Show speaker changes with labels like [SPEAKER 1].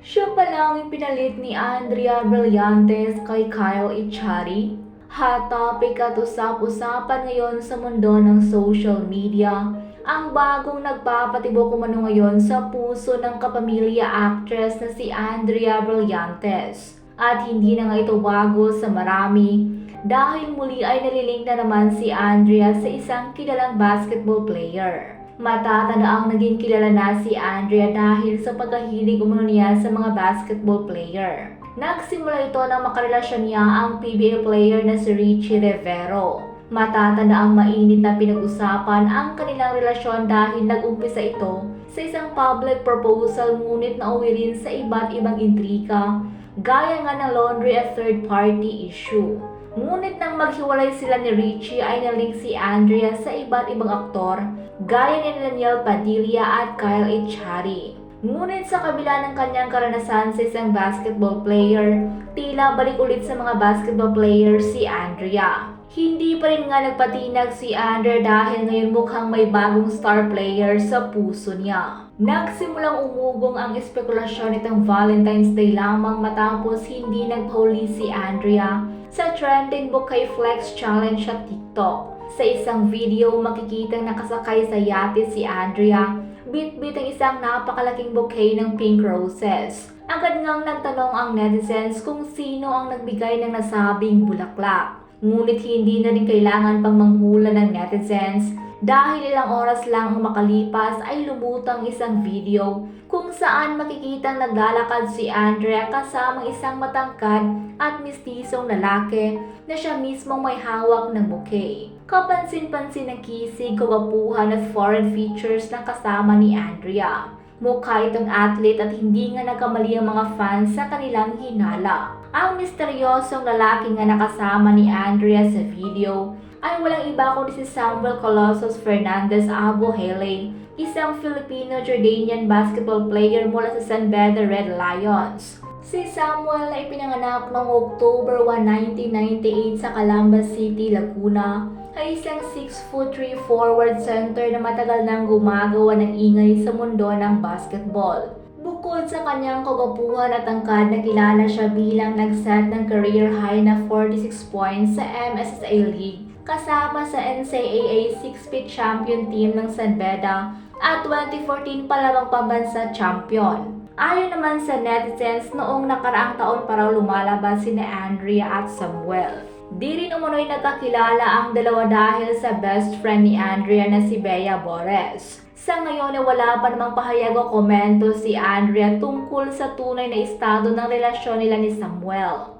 [SPEAKER 1] Siya pa lang pinalit ni Andrea Brillantes kay Kyle Echari. Hot topic at usap-usapan ngayon sa mundo ng social media ang bagong nagpapatibok umano ngayon sa puso ng kapamilya actress na si Andrea Brillantes. At hindi na nga ito bago sa marami dahil muli ay nalilink na naman si Andrea sa isang kilalang basketball player. Matatanda ang naging kilala na si Andrea dahil sa pagkahilig umano niya sa mga basketball player. Nagsimula ito nang makarelasyon niya ang PBA player na si Richie Rivero. Matatanda ang mainit na pinag-usapan ang kanilang relasyon dahil nag-umpisa ito sa isang public proposal ngunit nauwi rin sa iba't ibang intrika gaya nga ng laundry at third-party issue. Ngunit nang maghiwalay sila ni Richie ay nalink si Andrea sa iba't ibang aktor gaya ni Daniel Padilla at Kyle Echari. Ngunit sa kabila ng kanyang karanasan sa isang basketball player, tila balik ulit sa mga basketball player si Andrea. Hindi pa rin nga nagpatinag si Andrea dahil ngayon mukhang may bagong star player sa puso niya. Nagsimulang umugong ang espekulasyon nitong Valentine's Day lamang matapos hindi nagpahuli si Andrea sa trending bouquet flex challenge sa TikTok. Sa isang video, makikita nakasakay sa yate si Andrea, bit-bit ang isang napakalaking bouquet ng pink roses. Agad ngang nagtanong ang netizens kung sino ang nagbigay ng nasabing bulaklak. Ngunit hindi na rin kailangan pang manghula ng netizens dahil ilang oras lang ang makalipas ay lumutang isang video kung saan makikitang naglalakad si Andrea kasamang isang matangkad at mistisong lalaki na siya mismong may hawak ng bouquet. Kapansin-pansin ang kisig, kawapuhan at foreign features ng kasama ni Andrea. Mukha itong athlete at hindi nga nagkamali ang mga fans sa kanilang hinala. Ang misteryosong lalaki nga nakasama ni Andrea sa video ay walang iba kundi si Samuel Colossus Fernandez Abuhele, isang Filipino-Jordanian basketball player mula sa San Beda Red Lions. Si Samuel na ipinanganak noong October 1, 1998 sa Calamba City, Laguna, ay isang 6'3" forward center na matagal nang gumagawa ng ingay sa mundo ng basketball. Bukod sa kanyang kagwapuhan at tangkad, nakilala siya bilang nag-set ng career high na 46 points sa MSSA League kasama sa NCAA 6-peat champion team ng San Beda at 2014 palabang pambansa champion. Ayon naman sa netizens, noong nakaraang taon pa raw lumalabas sina Andrea at Samuel. Di rin umano'y nagkakilala ang dalawa dahil sa best friend ni Andrea na si Bea Bores. Sa ngayon ay wala pa namang pahayag o komento si Andrea tungkol sa tunay na estado ng relasyon nila ni Samuel.